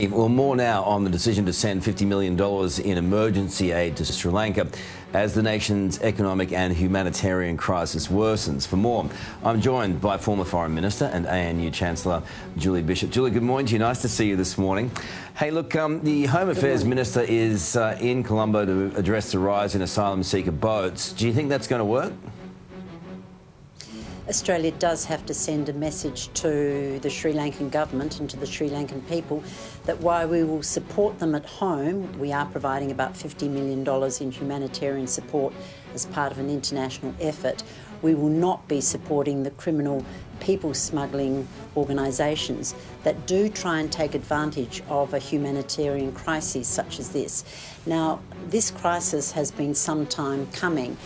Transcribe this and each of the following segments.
Well, more now on the decision to send $50 million in emergency aid to Sri Lanka as the nation's economic and humanitarian crisis worsens. For more, I'm joined by former Foreign Minister and ANU Chancellor Julie Bishop. Julie, good morning to you. Nice to see you this morning. Hey, look, the Home Affairs Minister is in Colombo to address the rise in asylum seeker boats. Do you think that's going to work? Australia does have to send a message to the Sri Lankan government and to the Sri Lankan people that while we will support them at home, we are providing about $50 million in humanitarian support as part of an international effort. We will not be supporting the criminal people smuggling organisations that do try and take advantage of a humanitarian crisis such as this. Now, this crisis has been some time coming.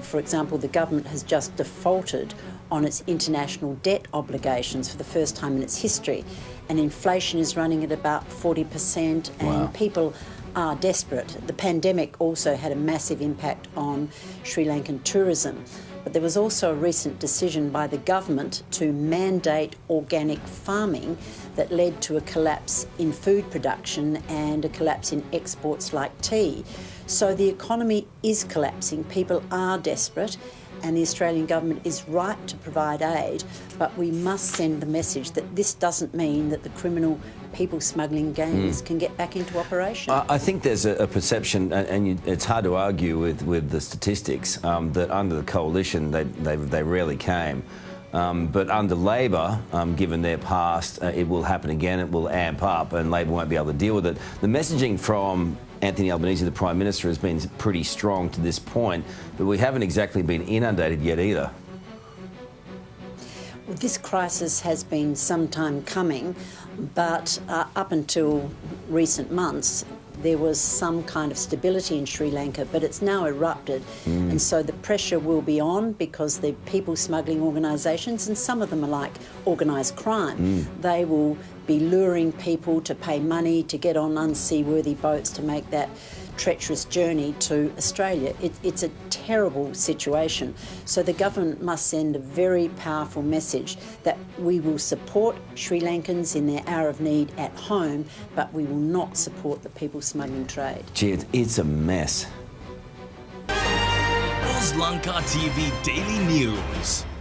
For example, the government has just defaulted on its international debt obligations for the first time in its history, and inflation is running at about 40%, and people are desperate. The pandemic also had a massive impact on Sri Lankan tourism, but there was also a recent decision by the government to mandate organic farming that led to a collapse in food production and a collapse in exports like tea. So the economy is collapsing, people are desperate, and the Australian government is right to provide aid, but we must send the message that this doesn't mean that the criminal people smuggling gangs can get back into operation. I think there's a perception, and it's hard to argue with the statistics, that under the coalition they rarely came. But under Labor, given their past, it will happen again, it will amp up, and Labor won't be able to deal with it. The messaging from Anthony Albanese, the Prime Minister, has been pretty strong to this point, but we haven't exactly been inundated yet either. Well, this crisis has been some time coming, but up until recent months, there was some kind of stability in Sri Lanka, but it's now erupted. And so the pressure will be on because the people smuggling organisations, and some of them are like organised crime, they will be luring people to pay money to get on unseaworthy boats to make that treacherous journey to Australia. It's a terrible situation. So the government must send a very powerful message that we will support Sri Lankans in their hour of need at home, but we will not support the people smuggling trade. Gee, it's a mess. Auslanka TV Daily News.